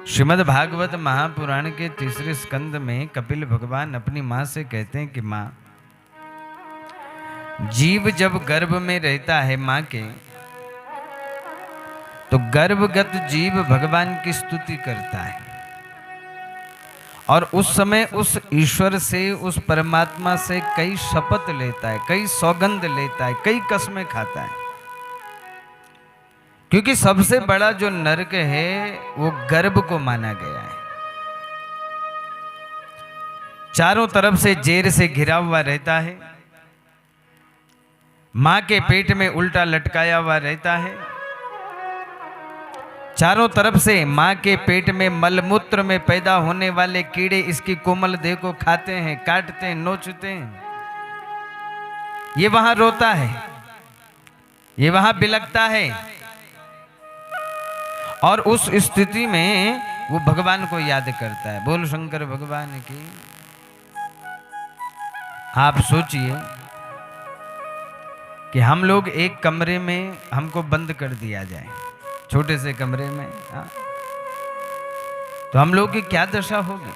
श्रीमद् भागवत महापुराण के तीसरे स्कंद में कपिल भगवान अपनी माँ से कहते हैं कि माँ, जीव जब गर्भ में रहता है माँ के, तो गर्भगत जीव भगवान की स्तुति करता है और उस समय उस ईश्वर से, उस परमात्मा से कई शपथ लेता है, कई सौगंध लेता है, कई कसमें खाता है। क्योंकि सबसे बड़ा जो नरक है वो गर्भ को माना गया है। चारों तरफ से जेर से घिरा हुआ रहता है, मां के पेट में उल्टा लटकाया हुआ रहता है, चारों तरफ से मां के पेट में मलमूत्र में पैदा होने वाले कीड़े इसकी कोमल देह को खाते हैं, काटते हैं, नोचते हैं। ये वहां रोता है, ये वहां बिलखता है और उस स्थिति में वो भगवान को याद करता है। बोल शंकर भगवान की। आप सोचिए कि हम लोग एक कमरे में हमको बंद कर दिया जाए, छोटे से कमरे में, तो हम लोग की क्या दशा होगी।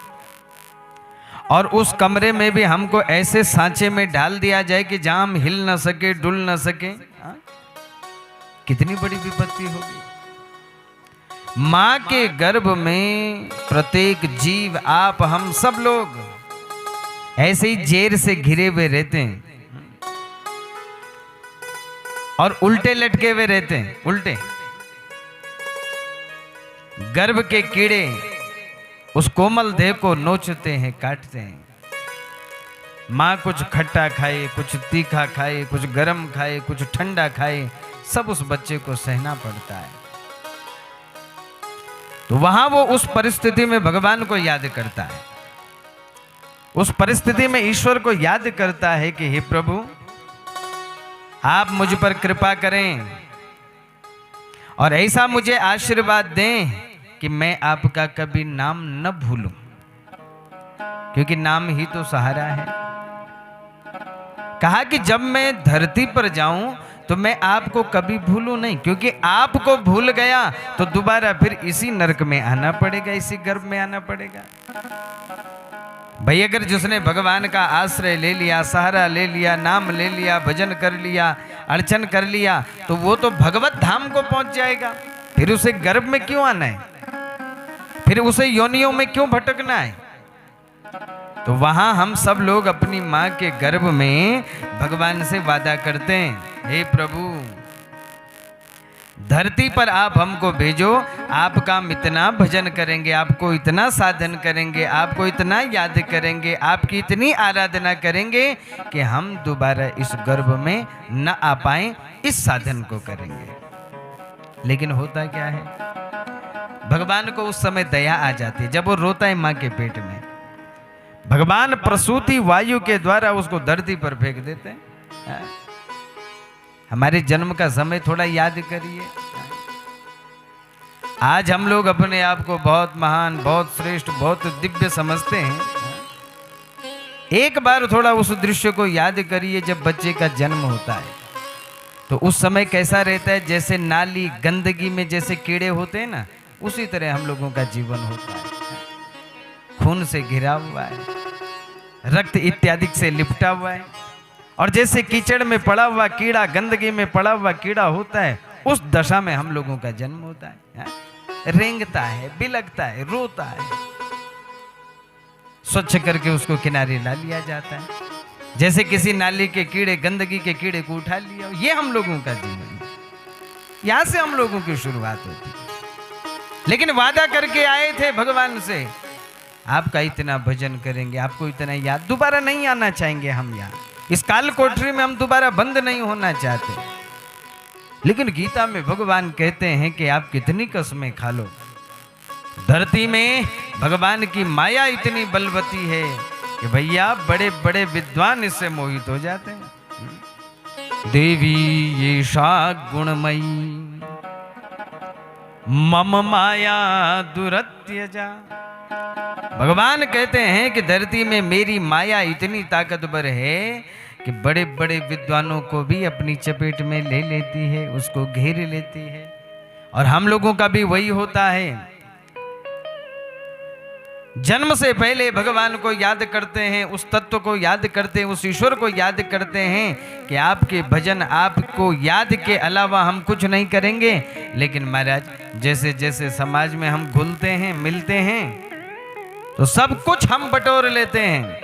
और उस कमरे में भी हमको ऐसे सांचे में डाल दिया जाए कि जहां हम हिल ना सके, डुल ना सके, कितनी बड़ी विपत्ति होगी। मां के गर्भ में प्रत्येक जीव, आप, हम सब लोग ऐसे ही जेर से घिरे हुए रहते हैं और उल्टे लटके हुए रहते हैं। उल्टे गर्भ के कीड़े उस कोमल देह को नोचते हैं, काटते हैं। मां कुछ खट्टा खाए, कुछ तीखा खाए, कुछ गरम खाए, कुछ ठंडा खाए, सब उस बच्चे को सहना पड़ता है। तो वहां वो उस परिस्थिति में भगवान को याद करता है, उस परिस्थिति में ईश्वर को याद करता है कि हे प्रभु, आप मुझ पर कृपा करें और ऐसा मुझे आशीर्वाद दें कि मैं आपका कभी नाम न भूलूं, क्योंकि नाम ही तो सहारा है। कहा कि जब मैं धरती पर जाऊं तो मैं आपको कभी भूलूं नहीं, क्योंकि आपको भूल गया तो दोबारा फिर इसी नरक में आना पड़ेगा, इसी गर्भ में आना पड़ेगा। भाई अगर जिसने भगवान का आश्रय ले लिया, सहारा ले लिया, नाम ले लिया, भजन कर लिया, अर्चन कर लिया, तो वो तो भगवत धाम को पहुंच जाएगा। फिर उसे गर्भ में क्यों आना है, फिर उसे योनियों में क्यों भटकना है। तो वहां हम सब लोग अपनी मां के गर्भ में भगवान से वादा करते हैं, हे प्रभु, धरती पर आप हमको भेजो, आपका हम इतना भजन करेंगे, आपको इतना साधन करेंगे, आपको इतना याद करेंगे, आपकी इतनी आराधना करेंगे कि हम दोबारा इस गर्भ में न आ पाए, इस साधन को करेंगे। लेकिन होता क्या है, भगवान को उस समय दया आ जाती है। जब वो रोता है मां के पेट में, भगवान प्रसूति वायु के द्वारा उसको धरती पर फेंक देते हैं। हमारे जन्म का समय थोड़ा याद करिए। आज हम लोग अपने आप को बहुत महान, बहुत श्रेष्ठ, बहुत दिव्य समझते हैं। एक बार थोड़ा उस दृश्य को याद करिए, जब बच्चे का जन्म होता है तो उस समय कैसा रहता है। जैसे नाली, गंदगी में जैसे कीड़े होते हैं ना, उसी तरह हम लोगों का जीवन होता है। खून से घिरा हुआ है, रक्त इत्यादि से लिपटा हुआ है, और जैसे कीचड़ में पड़ा हुआ कीड़ा, गंदगी में पड़ा हुआ कीड़ा होता है, उस दशा में हम लोगों का जन्म होता है। रेंगता है, बिलखता है, रोता है, स्वच्छ करके उसको किनारे ला लिया जाता है। जैसे किसी नाली के कीड़े, गंदगी के कीड़े को उठा लिया। ये हम लोगों का जीवन है, यहां से हम लोगों की शुरुआत होती है। लेकिन वादा करके आए थे भगवान से, आपका इतना भजन करेंगे, आपको इतना याद, दोबारा नहीं आना चाहेंगे हम यहाँ, इस काल कोठरी में हम दोबारा बंद नहीं होना चाहते। लेकिन गीता में भगवान कहते हैं कि आप कितनी कसमें खा लो, धरती में भगवान की माया इतनी बलवती है कि भैया बड़े बड़े विद्वान इससे मोहित हो जाते हैं। देवी ये सा गुणमयी मम माया दुरत्यजा। भगवान कहते हैं कि धरती में मेरी माया इतनी ताकतवर है कि बड़े बड़े विद्वानों को भी अपनी चपेट में ले लेती है, उसको घेर लेती है। और हम लोगों का भी वही होता है जन्म से पहले भगवान को याद करते हैं, उस तत्व को याद करते हैं, उस ईश्वर को याद करते हैं कि आपके भजन, आपको याद के अलावा हम कुछ नहीं करेंगे। लेकिन महाराज जैसे जैसे समाज में हम घुलते हैं, मिलते हैं, तो सब कुछ हम बटोर लेते हैं।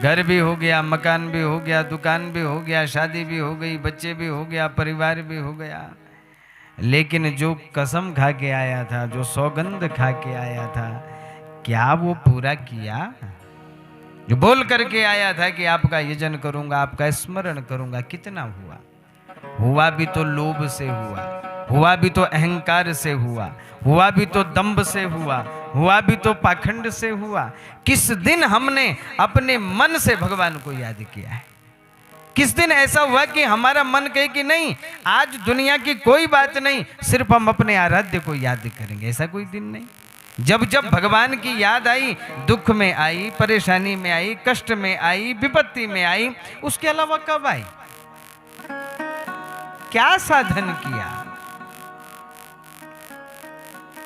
घर भी हो गया, मकान भी हो गया, दुकान भी हो गया, शादी भी हो गई, बच्चे भी हो गया, परिवार भी हो गया। लेकिन जो कसम खा के आया था, जो सौगंध खा के आया था, क्या वो पूरा किया? जो बोल करके आया था कि आपका यजन करूंगा, आपका स्मरण करूंगा, कितना हुआ? हुआ भी तो लोभ से हुआ भी तो अहंकार से हुआ भी तो दंभ से हुआ भी तो पाखंड से हुआ। किस दिन हमने अपने मन से भगवान को याद किया है? किस दिन ऐसा हुआ कि हमारा मन कहे कि नहीं, आज दुनिया की कोई बात नहीं, सिर्फ हम अपने आराध्य को याद करेंगे? ऐसा कोई दिन नहीं। जब जब भगवान की याद आई, दुख में आई, परेशानी में आई, कष्ट में आई, विपत्ति में आई, उसके अलावा कब आई? क्या साधन किया?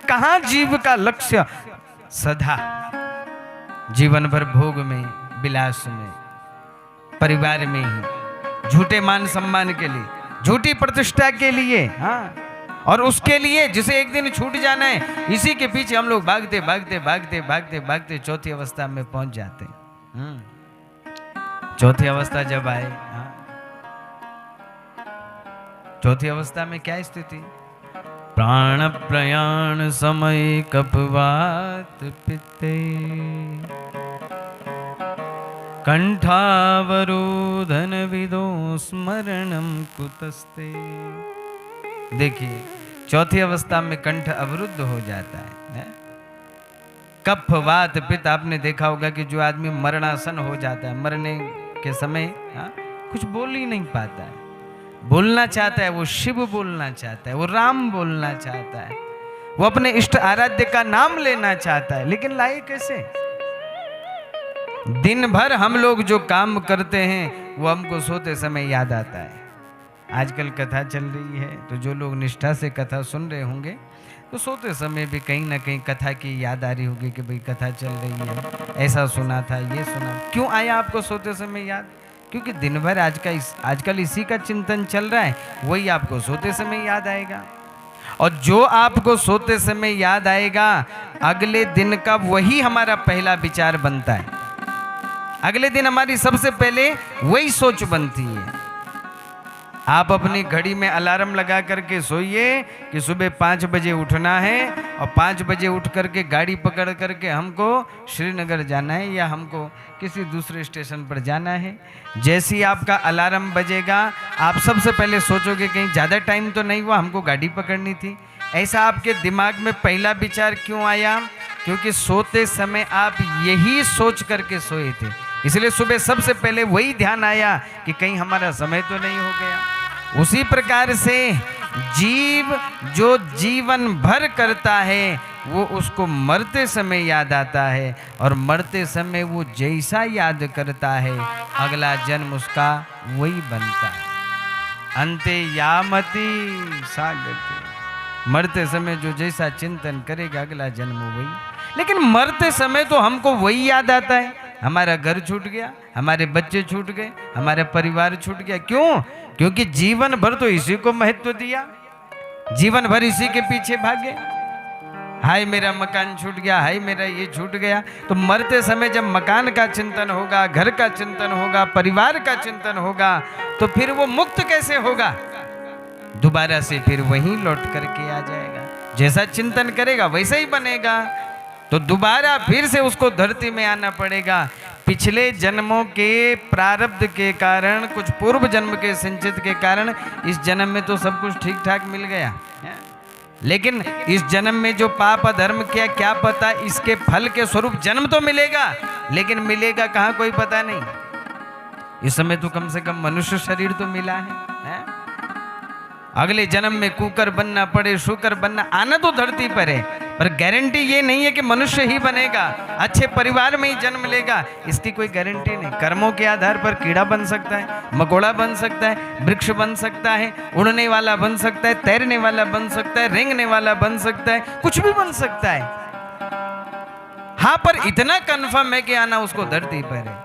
कहां जीव का लक्ष्य? सदा जीवन भर भोग में, विलास में, परिवार में ही, झूठे मान सम्मान के लिए, झूठी प्रतिष्ठा के लिए, हाँ, और उसके लिए जिसे एक दिन छूट जाना है, इसी के पीछे हम लोग भागते भागते भागते भागते भागते चौथी अवस्था में पहुंच जाते हैं। चौथी अवस्था जब आए, हाँ, चौथी अवस्था में क्या स्थिति? प्राण प्रयाण समय कपवात पिते, कंठावरोधन विदो स्मरणम कुतस्ते। देखिए, चौथी अवस्था में कंठ अवरुद्ध हो जाता है। कफ वात पित्त, आपने देखा होगा कि जो आदमी मरणासन हो जाता है, मरने के समय कुछ बोल ही नहीं पाता है। बोलना चाहता है, वो शिव बोलना चाहता है, वो राम बोलना चाहता है, वो अपने इष्ट आराध्य का नाम लेना चाहता है, लेकिन लाए कैसे? दिन भर हम लोग जो काम करते हैं वो हमको सोते समय याद आता है। आजकल कथा चल रही है, तो जो लोग निष्ठा से कथा सुन रहे होंगे तो सोते समय भी कहीं ना कहीं कथा की याद आ रही होगी कि भाई कथा चल रही है, ऐसा सुना था, ये सुना। क्यों आया आपको सोते समय याद? क्योंकि दिन भर आजकल इसी का चिंतन चल रहा है, वही आपको सोते समय याद आएगा। और जो आपको सोते समय याद आएगा, अगले दिन का वही हमारा पहला विचार बनता है। अगले दिन हमारी सबसे पहले वही सोच बनती है। आप अपनी घड़ी में अलार्म लगा करके सोइए कि सुबह 5 बजे उठना है, और 5 बजे उठ करके गाड़ी पकड़ करके हमको श्रीनगर जाना है या हमको किसी दूसरे स्टेशन पर जाना है। जैसे ही आपका अलार्म बजेगा, आप सबसे पहले सोचोगे कहीं ज़्यादा टाइम तो नहीं हुआ, हमको गाड़ी पकड़नी थी। ऐसा आपके दिमाग में पहला विचार क्यों आया? क्योंकि सोते समय आप यही सोच करके सोए थे, इसलिए सुबह सबसे पहले वही ध्यान आया कि कहीं हमारा समय तो नहीं हो गया। उसी प्रकार से जीव जो जीवन भर करता है, वो उसको मरते समय याद आता है, और मरते समय वो जैसा याद करता है, अगला जन्म उसका वही बनता है। अंते यामति सागते, मरते समय जो जैसा चिंतन करेगा, अगला जन्म वही। लेकिन मरते समय तो हमको वही याद आता है, हमारा घर छूट गया, हमारे बच्चे छूट गए, हमारा परिवार छूट गया। क्यों? क्योंकि जीवन भर तो इसी को महत्व दिया, जीवन भर इसी के पीछे भागे। हाय मेरा मकान छूट गया, हाय मेरा ये छूट गया। तो मरते समय जब मकान का चिंतन होगा, घर का चिंतन होगा, परिवार का चिंतन होगा, तो फिर वो मुक्त कैसे होगा? दोबारा से फिर वहीं लौट करके आ जाएगा। जैसा चिंतन करेगा वैसा ही बनेगा, तो दोबारा फिर से उसको धरती में आना पड़ेगा। पिछले जन्मों के प्रारब्ध के कारण, कुछ पूर्व जन्म के संचित के कारण इस जन्म में तो सब कुछ ठीक ठाक मिल गया, लेकिन इस जन्म में जो पाप धर्म किया, क्या पता इसके फल के स्वरूप जन्म तो मिलेगा, लेकिन मिलेगा कहाँ कोई पता नहीं। इस समय तो कम से कम मनुष्य शरीर तो मिला है। अगले जन्म में कुकर बनना पड़े, शुकर बनना, आना तो धरती पर है, पर गारंटी ये नहीं है कि मनुष्य ही बनेगा, अच्छे परिवार में ही जन्म लेगा, इसकी कोई गारंटी नहीं। कर्मों के आधार पर कीड़ा बन सकता है, मकोड़ा बन सकता है, वृक्ष बन सकता है, उड़ने वाला बन सकता है, तैरने वाला बन सकता है, रेंगने वाला बन सकता है, कुछ भी बन सकता है। हाँ, पर इतना कन्फर्म है कि आना उसको धरती पर है।